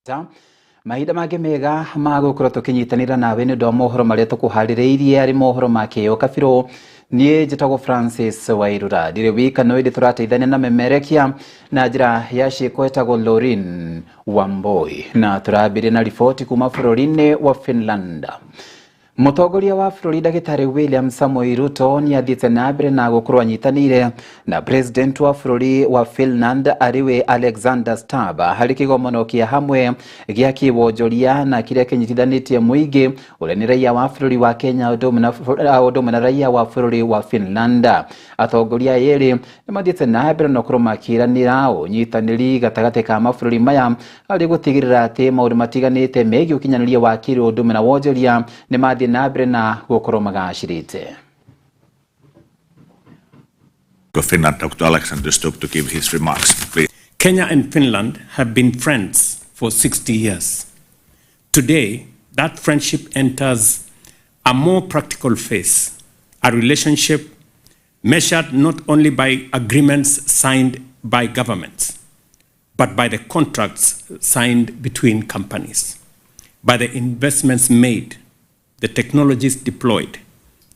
Mahinda mangĩ mega ma gũkorwo tũkĩnyitanĩra nawe nĩ ũndũ wa mohoro marĩa tũkũharĩrĩirie arĩ mohoro ma Kiheo Kabiru. Niĩ njĩtagwo Francis Wairura, ndirĩ wika no ĩndĩ tũrateithania na memerekia na njĩra ya ciĩko ĩtagwo Lorin Wamboi, na tũrambĩrĩria na riboti kuma bũrũri-inĩ wa Finland. Mũtongoria wa bũrũri Ndagĩtarĩ William Samoei Ruto nĩ athiĩte na mbere na gũkorwo anyitanĩire na president wa bũrũri wa Finland ariwe Alexander Stubb harĩ kĩgomano kĩa hamwe gĩa kĩwonjoria na kĩrĩa kĩnyitithanĩtie mũingĩ ũrĩa nĩ raia wa bũrũri wa Kenya ũndũ na raia wa bũrũri wa Finland. Atongoria erĩ nĩ mathiĩte na mbere na gũkorwo makĩranĩra ũnyitanĩri gatagatĩ ka mabũrũri maya harĩ gũtigĩrĩra atĩ maũndũ matiganĩte megiĩ ũkinyanĩria wa kĩũndũme na wonjoria nĩ mathiĩ na mbere na gũkorwo magacĩrĩte. Finland, Dr. Alexander Stubb, to give his remarks, please. Kenya and Finland have been friends for 60 years. Today, that friendship enters a more practical phase, a relationship measured not only by agreements signed by governments, but by the contracts signed between companies, by the investments made, the technologies deployed,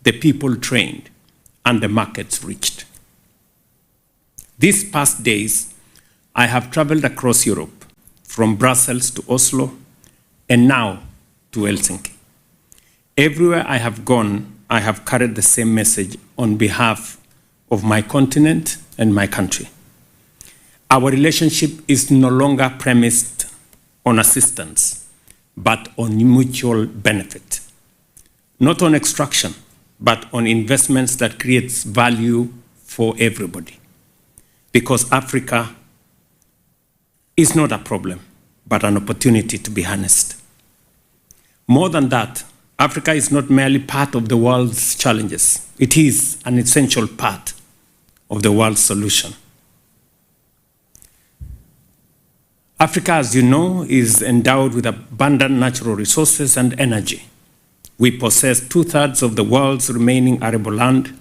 the people trained, and the markets reached. These past days, I have traveled across Europe, from Brussels to Oslo, and now to Helsinki. Everywhere I have gone, I have carried the same message on behalf of my continent and my country. Our relationship is no longer premised on assistance, but on mutual benefit. Not on extraction, but on investments that creates value for everybody. Because Africa is not a problem, but an opportunity to be harnessed. More than that, Africa is not merely part of the world's challenges. It is an essential part of the world's solution. Africa, as you know, is endowed with abundant natural resources and energy. We possess 2/3 of the world's remaining arable land,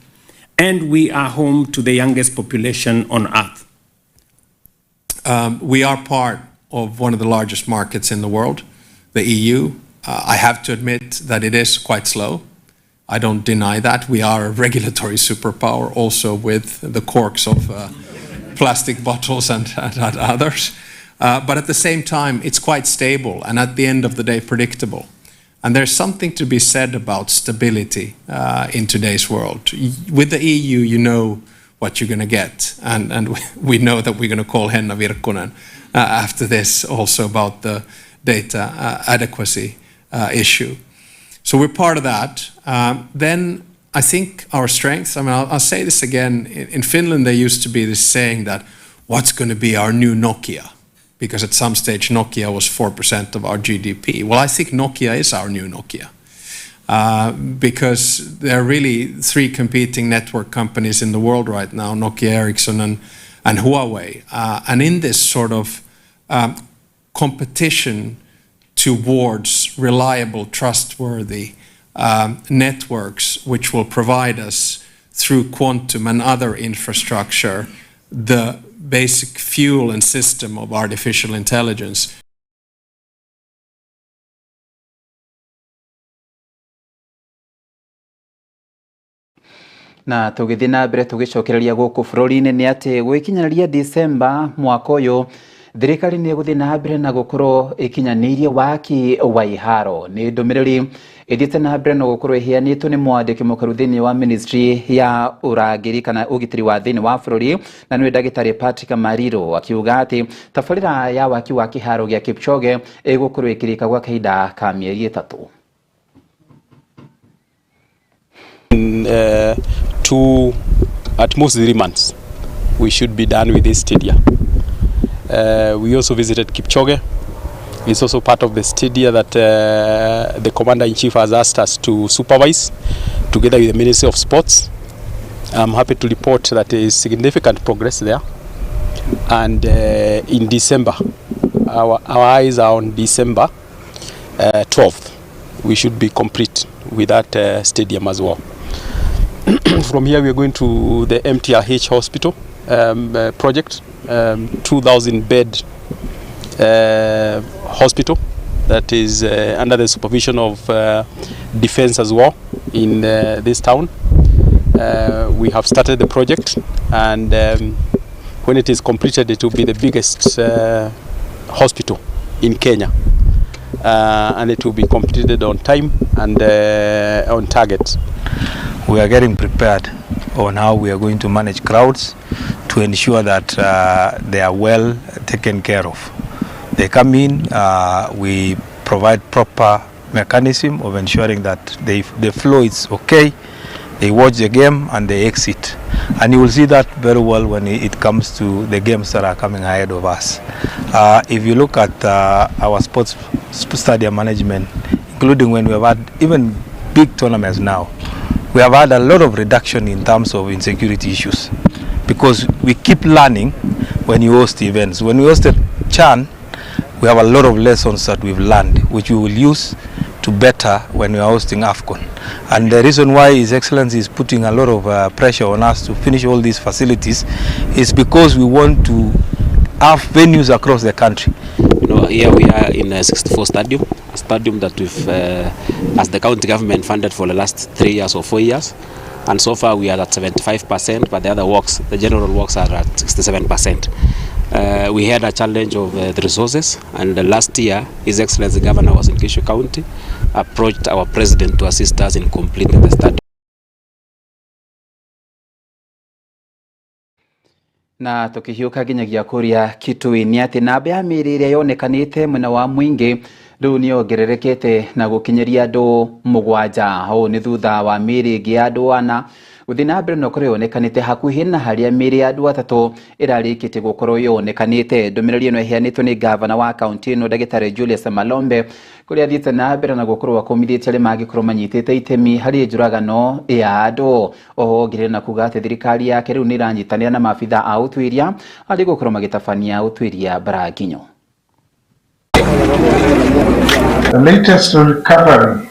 and we are home to the youngest population on Earth. We are part of one of the largest markets in the world, the EU. I have to admit that it is quite slow. I don't deny that. We are a regulatory superpower also with the corks of plastic bottles and others. But at the same time, it's quite stable and at the end of the day predictable. And there's something to be said about stability in today's world. With the EU, you know what you're going to get. And we know that we're going to call Henna Virkkunen after this also about the data adequacy issue. So we're part of that. Then I think our strengths, I mean, I'll say this again. In Finland, there used to be this saying that what's going to be our new Nokia? Because at some stage Nokia was 4% of our GDP. Well, I think Nokia is our new Nokia. Because there are really 3 competing network companies in the world right now, Nokia, Ericsson, and Huawei. And in this sort of competition towards reliable, trustworthy networks, which will provide us through quantum and other infrastructure, the basic fuel and system of artificial intelligence. Na tũgĩthiĩ na mbere tũgĩcokereria gũkũ bũrũri-inĩ nĩ atĩ gwĩkinyanĩria December mwaka ũyũ thirikari nĩ gũthiĩ na mbere na gũkorwo ĩkinyanĩirie waki wa iharo. Nĩ ndũmĩrĩri ĩthiĩte na mbere na gũkorwo ĩheanĩtwo nĩ mwandĩki mũkaru thĩinĩ wa ministry ya ũrangĩri kana ũgitĩri wa thĩinĩ wa bũrũri, na nĩwe Ndagĩtarĩ Patrick Mariro akiuga atĩ tabarĩra ya waki wa kĩharo gĩa Kipchoge ĩgũkorwo ĩkĩrĩka gwa kahinda ka mĩeri 3. To at most 3 months we should be done with this stadium. We also visited Kipchoge. It's also part of the stadium that the Commander-in-Chief has asked us to supervise together with the Ministry of Sports. I'm happy to report that there is significant progress there. And in December, our eyes are on December 12th. We should be complete with that stadium as well. From here we are going to the MTRH hospital project, 2,000 bed hospital that is under the supervision of defense as well in this town. We have started the project, and when it is completed, it will be the biggest hospital in Kenya, and it will be completed on time and on target. We are getting prepared on how we are going to manage crowds to ensure that they are well taken care of. They come in, we provide proper mechanism of ensuring that the flow is okay, they watch the game and they exit. And you will see that very well when it comes to the games that are coming ahead of us. If you look at our sports stadium management, including when we have had even big tournaments now, we have had a lot of reduction in terms of insecurity issues, because we keep learning when you host events. When we hosted CHAN, we have a lot of lessons that we've learned, which we will use to better when we are hosting AFCON. And the reason why His Excellency is putting a lot of pressure on us to finish all these facilities is because we want to have venues across the country. You know, here we are in a 64 stadium, a stadium that we've, as the county government, funded for the last 3 years or 4 years. And so far we are at 75%, but the other works, the general works, are at 67%. We had a challenge of the resources, and last year His Excellency Governor was in Kiheo County, approached our president to assist us in completing the stadium. Na tukihiuka ginyagia kuria Kitui ni ati namba ya mĩĩrĩ ĩrĩa yonekanĩte mwena wa Mwingi rĩu nĩ yongererekete na gũkinyeria andũ 7. Ũũ nĩ thutha wa mĩĩrĩ ĩngĩ ya andũ 4 gũthiĩ na mbere na gũkorwo yonekanĩte hakuhĩ na harĩa mĩĩrĩ ya andũ 3 ĩrarĩkĩtie gũkorwo yonekanĩte. Ndũmĩrĩri ĩno ĩheanĩtwo nĩ gavana wa kaunti ĩno Ndagĩtarĩ Julius Malombe, kũrĩa athiĩte na mbere na gũkorwo akomithĩtie arĩa mangĩkorwo manyitĩte itemi harĩ njũragano ya andũ. Oho ongereire na kuga atĩ thirikari yake rĩu nĩ ĩranyitanĩra na maabitha a ũtuĩria harĩ gũkorwo magĩtabania ũtuĩria Baraginyo. The latest recovery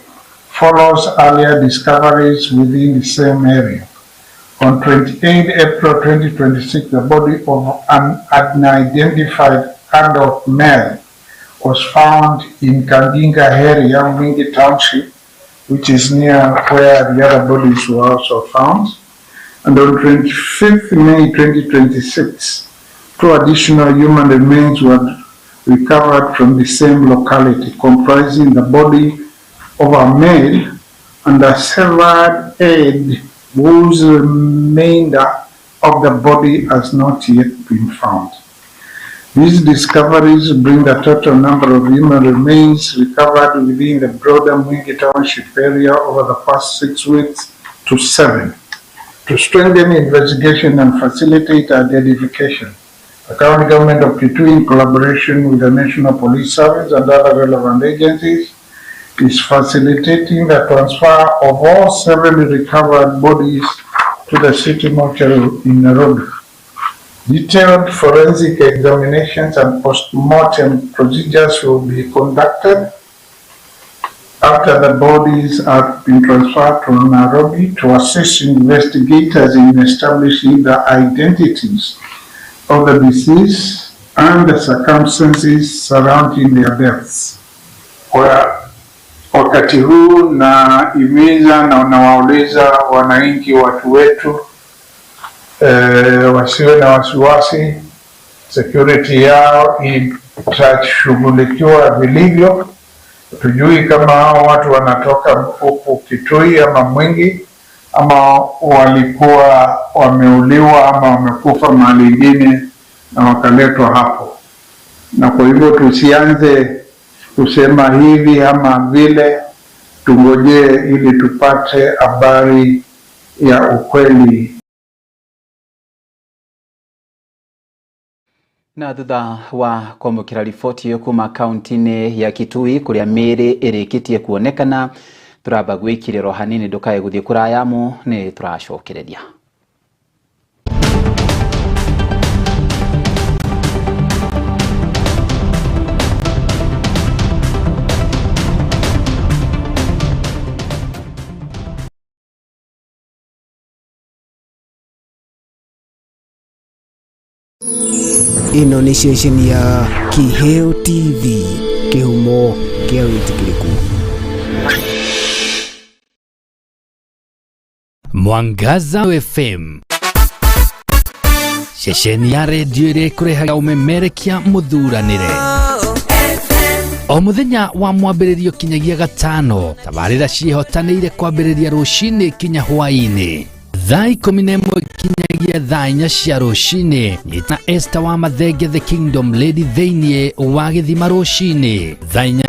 follows earlier discoveries within the same area. On 28 April 2026, the body of an unidentified adult male was found in Kandinga area, Mwingi Township, which is near where the other bodies were also found. And on 25th May 2026, 2 additional human remains were recovered from the same locality, comprising the body of a male and a severed head whose remainder of the body has not yet been found. These discoveries bring the total number of human remains recovered within the broader Mwingi Township area over the past 6 weeks to 7. To strengthen investigation and facilitate identification, the county government of Kitui, in collaboration with the National Police Service and other relevant agencies, is facilitating the transfer of all 7 recovered bodies to the city mortuary in Nairobi. Detailed forensic examinations and post-mortem procedures will be conducted after the bodies have been transferred to Nairobi to assist investigators in establishing the identities of the deceased and the circumstances surrounding their deaths. Wakati huu na imiza na unawauliza wananchi watu wetu wasiwe na wasiwasi, security yao itashughulikiwa vilivyo. Tujui kama hao watu wanatoka huku Kitui ama Mwingi, ama walikuwa wameuliwa ama wamekufa mahali ingine na wakaletwa hapo. Na kwa hivyo tusianze kusema hivi ama vile, tungojee ili tupate habari ya ukweli. Na thutha wa kwamũkĩra riboti ĩyo kuma kaunti-inĩ ya Kitui kũrĩa mĩĩrĩ ĩrĩkĩtie kuonekana, tũramba gwĩkĩrĩrwo hanini ndũkae gũthiĩ kũraya mu nĩ tũracokereria. Ino ni station ya Kiheo TV, kihumo kia witikiriku. Mwangaza FM, station ya radio ire kurehaga umemerekia muthuranire. O muthenya wa mwambĩrĩrio kinyagia gatano, tabarĩra ciĩhotanĩire kwambĩrĩria rũcinĩ kinya hwaĩ-inĩ. Thaa 11 kinyagia thaa 4 cia rũcinĩ, nyita Esther wa Mathenge the Kingdom Lady thĩinĩ wa gĩthima rũcinĩ. Thaa 8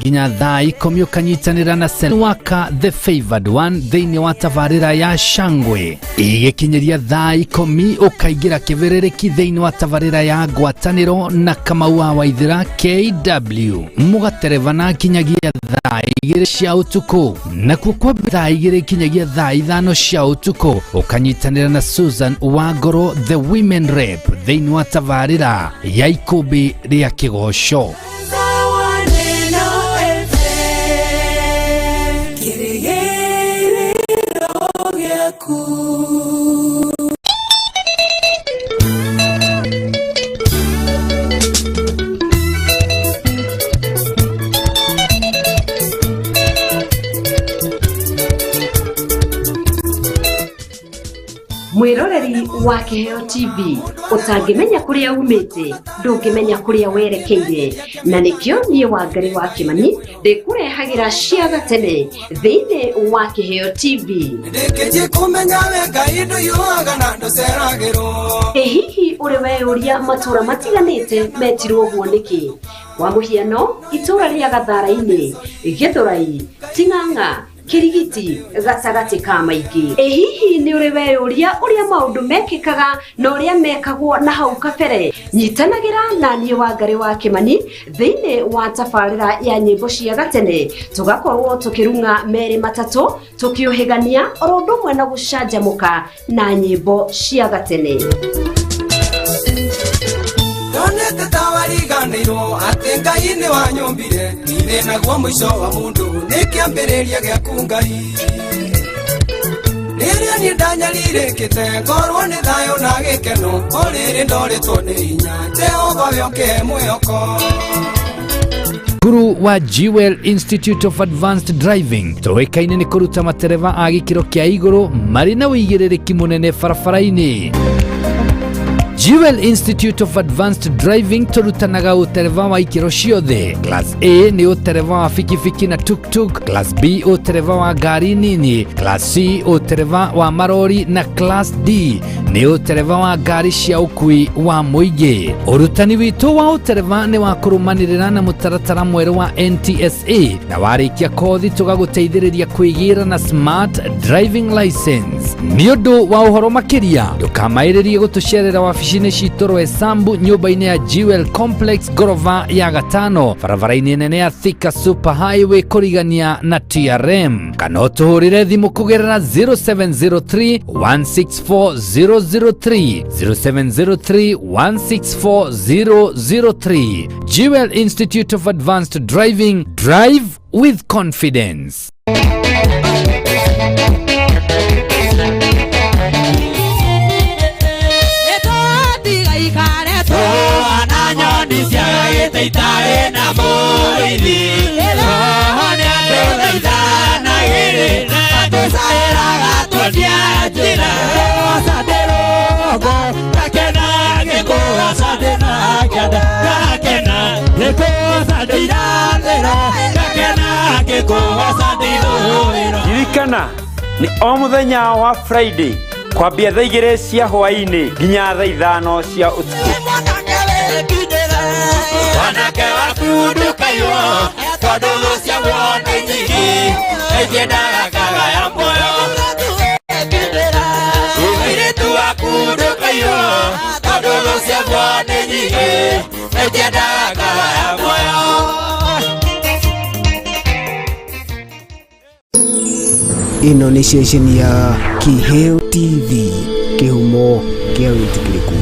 nginya thaa 10 ũkanyitanĩra na Selwaka the Favored One thĩinĩ wa tabarĩra ya Shangwe. Igĩkinyĩria thaa 10 ũkaingĩra kĩberereki thĩinĩ wa tabarĩra ya ngwatanĩro na Kamau wa Waithĩra KW. Mũgaterevana kinyagia thaa 2 cia ũtukũ. Nakuo kwa thaa 2 kinyagia thaa 5 cia ũtukũ ũkanyitanĩra na Susan Wangoro the Women Rep thĩinĩ wa tabarĩra ya ikũmbĩ rĩa kĩgoco. Mwiroreri wa Kiheo TV utangimenya kuria umite ndungimenya kuria werekeire na nikio nie Wangari wa Kimani ndikurehagira ciaga tene thiine wa Kiheo TV ndekeje kumenya wenga indu yuaga na ndoceragiro hihi uri weuria matura matiganite metirwo guo niki wa muhiano itura ria Gathara-ini Githurai Ting'ang'a Kirigiti gacagati ka maingĩ hihi ni uri weyuria uria maundu mekikaga na uria mekagwo na hau kabere nyitanagira na nie Wangari wa Kimani thiine wa tabarĩra ya nyĩmbo cia gatene tugakorwo tukirunga meri matatu tukiuhigania oro ndumwe na gucanjamuka na nyĩmbo cia gatene Donete tawariganiro atengai-ini wanyombire ine naguo mwico wa mundu nikiambĩrĩria gĩa kungai Niria ni ndanyalirĩkĩte ngorwo nĩ thayũ na gĩkeno orĩrĩ ndoretwo nĩ hinya Jehova wĩoke mwĩhoko Guru wa Jewel Institute of Advanced Driving toekaine nĩ kũruta matereva a gĩkĩro kĩa igũrũ marĩ na ũigĩrĩrĩki mũnene barabara-inĩ. Jewel Institute of Advanced Driving turutanaga utereva wa ikiro ciothe. Class A ni utereva wa fikifiki na tuk-tuk, Class B utereva wa gari nini, Class C utereva wa marori na Class D ni utereva wa gari cia ukui wa muingi. Urutani witu wa utereva ni wa kurumanirira na mutaratara mweru wa NTSA na warikia kothi tugaguteithĩrĩria kwĩgira na Smart Driving License. Nĩ ũndũ wa uhoro makiria ndũkamaĩrĩrie gũtũcerera wabici citũ Rwesambu nyũmba-inĩ ya Jewel Complex gorofa ya gatano barabara-inĩ nene ya Thika Super Highway kũrigania na TRM kana ũtũhũrĩre thimũ kũgerera 0703 164003 0703 164003 Jewel Institute of Advanced Driving, drive with confidence. Itare na moini rohone andothaitha na giri atucaĩraga tũnianjĩra acanderogo gakena gĩkũgacanĩra kĩanda gakena gĩkũgacanĩirathĩro gakena gĩkũgacanĩithũĩro ririkana nĩ o mũthenya wa Friday kwambia thaa 2 cia hwaĩ-inĩ nginya thaa 5 cia ũtukũ Wanake wakundukayo tondũ cia wone nyingĩ ĩkĩendaga kaga ya muoyo Mũirĩtu wakundukayo tondũ cia wone nyingĩ ĩkĩendaga kaga ya muoyo Ino ni station ya Kiheo TV, kihumo kia witikiriku.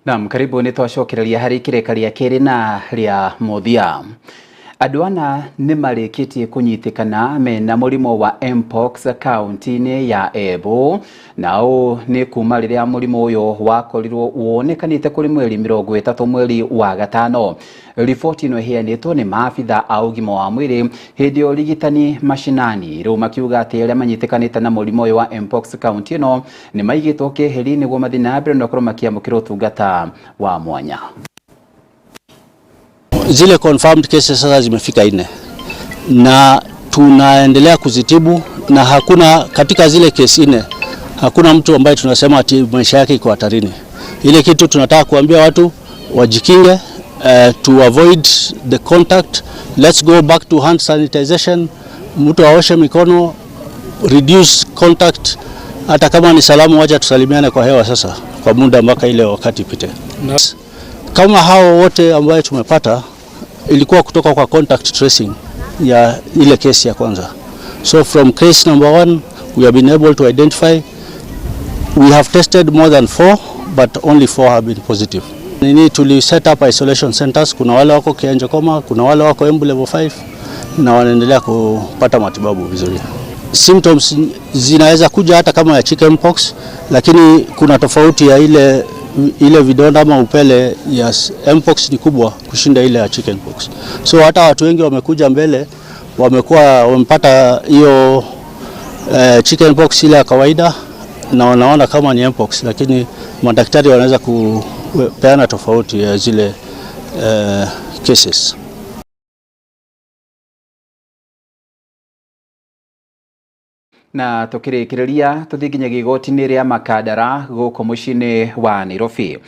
Naam, karibu ni twacokereria hari kireka ria keri na ria muthia. Andũ ana nĩ marĩkĩtie kũnyitĩkana mena mũrimũ wa mpox kaunti-inĩ ya Embu, na ũũ nĩ kuma rĩrĩa mũrimũ ũyũ wakorirwo wonekanĩte kũrĩ mweri 30 mweri wa gatano. Riboti ĩno ĩheanĩtwo nĩ maabitha a ũgima wa mwĩrĩ hĩndĩ ya ũrigitani mashinani, rĩu makiuga atĩ arĩa manyitĩkanĩte na mũrimũ ũyũ wa mpox kaunti ĩno nĩ maigĩtwo keheri nĩguo mathiĩ na mbere na gũkorwo makĩamũkĩra ũtungata wa mwanya. Zile confirmed cases sasa zimefika 4 na tunaendelea kuzitibu, na hakuna katika zile kesi 4 hakuna mtu ambaye tunasema ati maisha yake iko hatarini. Ile kitu tunataka kuambia watu wajikinge, to avoid the contact. Let's go back to hand sanitization. Mtu aoshe mikono, reduce contact. Hata kama ni salamu, wacha tusalimiane kwa hewa sasa kwa muda mpaka ile wakati pite. Kama hao wote ambao tumepata ilikuwa kutoka kwa contact tracing ya ile kesi ya kwanza. So from case number 1 we have been able to identify, we have tested more than 4 but only 4 have been positive. Nini tuli set up isolation centers, kuna wale wako Kianjo Koma, kuna wale wako Embu level 5 na wanaendelea kupata matibabu vizuri. Symptoms zinaweza kuja hata kama ya chickenpox, lakini kuna tofauti ya ile vidonda ama upele ya mpox ni kubwa kushinda ile ya chickenpox. So hata watu wengi wamekuja mbele wamepata hiyo chickenpox ile ya kawaida na wanaona kama ni mpox, lakini madaktari wanaweza kupeana tofauti ya zile cases. Na tukirikiriria tuthi nginya igoti-inĩ rĩa Makadara gũkũ mũciĩ-inĩ wa Nairobi.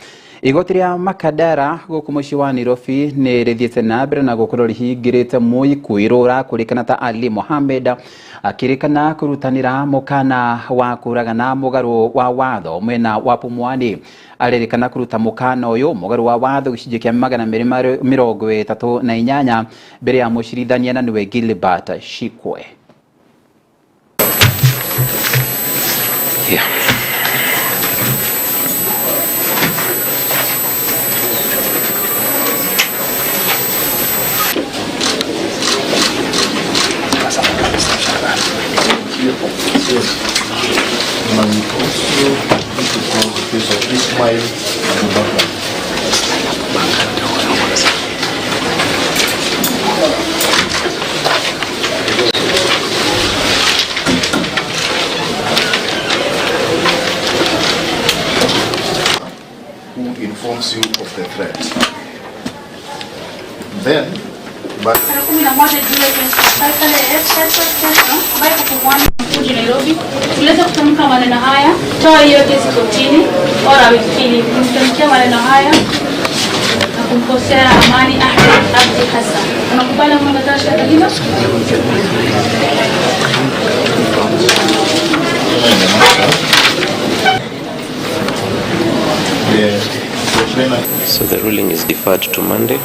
Igoti rĩa Makadara gũkũ mũciĩ wa Nairobi nĩ rĩthiĩte na mbere na gũkorwo rĩhingĩrĩte Wairura kũrĩkana ta Ali Mohammed akĩrĩkana kũrutanĩra mũkana wa kũragana mũgarũ wa watho mwena wa Pumwani. Arĩrĩkana kũruta mũkana ũyũ mũgarũ wa watho gĩcunjĩ kĩa 238 mbere ya mũcirithania na nĩwe Gilbert Shikwe. Yeah. Informs you of the threat. Then, but tuliweza kutamka maneno haya, toa hiyo kesi kotini, ora wikili, kumtamkia maneno haya na kumkosea Amani Ahmed Abdi Hassan. Unakubali mwangaza shahada hilo? So the ruling is deferred to Monday.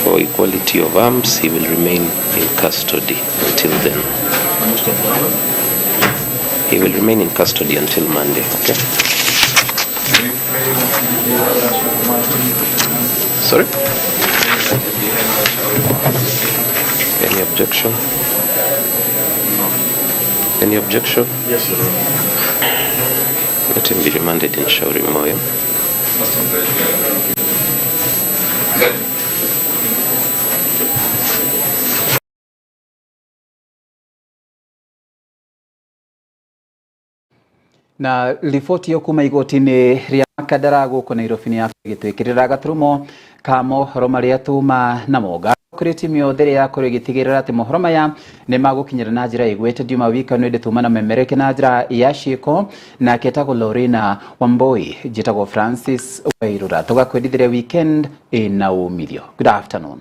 For equality of arms, he will remain in custody until then. He will remain in custody until Monday, okay? Sorry? Any objection? Any objection? Yes, Your Honor. Let him be remanded in Shauri Moyo. Na riboti yo kuma igoti-inĩ rĩa Makadara gũkũ Nairobi nĩ gĩtwĩkĩrĩra gaturumo ka mohoro marĩa tuma namo kũrĩ timu yothe ĩrĩa yakorwo ĩgĩtigĩrĩra atĩ mohoro maya nĩ magũkinyĩra na njĩra ĩgwete Juma wika nĩ ndĩ tuma na memereke na njĩra ya ciĩko na ketagwo Lorena Wamboi njĩtagwo Francis Wairura tũgakwendithĩria weekend ĩna umithio. Good afternoon.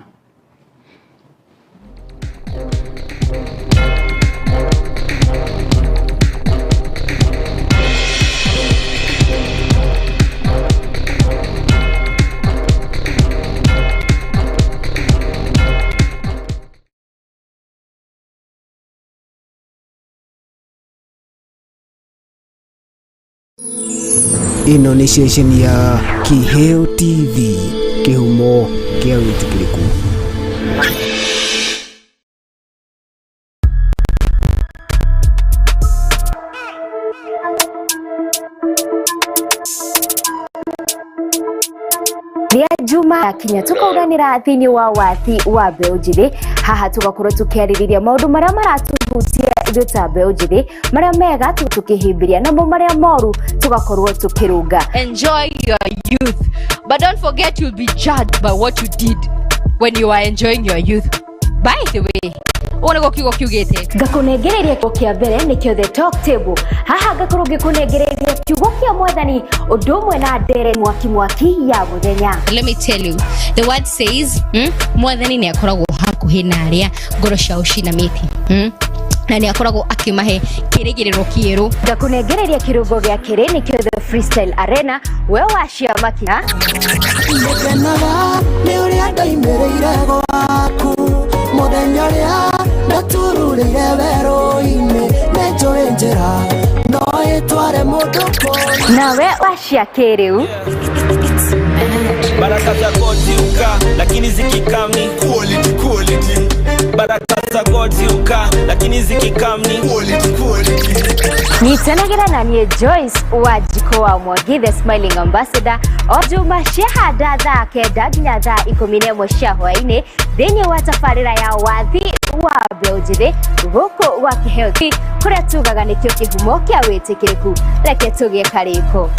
ino ni station ya Kiheo TV, kihumo kia witikiriku. Ria Juma kinya tukauranira thiini wa wathi wa mbeũ njĩthĩ. Haha tugakorwo tukiarĩrĩria maũndũ marĩa maratuhutia ithuĩ ta mbeũ njĩthĩ, marĩa mega tukihimbiria namo marĩa moru tugakorwo tukirunga. Enjoy your youth, but don't forget you'll be judged by what you did when you are enjoying your youth. By the way, ona kiugo kiugite ngakunengereria ko kia mbere nikio the talk table. Haha ngakorwo ngikunengereria kiugo kia mwathani undu umwe na ndere mwaki ya muthenya. Let me tell you, the word says mwathani ni akoragwo hakuhi na aria ngoro ciao cinamiti na ni akoragwo akimahe kirigiriro kieru. Ngakunengereria kirungo gia kiri nikio the freestyle arena. We washia makia Nekenaga ni uria ndaimereire gwaku muthenya ria natururire werũ-inĩ nĩnjũĩ njĩra no ĩtware mũndũ kũrĩa. Nawe washia kĩrĩu baraka za God ziuka lakini zikikami quality. Baraka za God ziuka lakini zikikami quality. Nyitanagĩra na niĩ Joyce Wanjikũ wa Mwangi, the smiling ambassador. O juma ciahanda thaa kenda nginya thaa 11 cia hwaĩ-inĩ thĩinĩ wa tabarĩra ya wathi wa mbeũ njĩthĩ gũkũ gwa Kiheo TV, kũrĩa tugaga nĩkĩo kĩhumo kĩa wĩtĩkĩrĩku. Reke tũgĩe karĩko.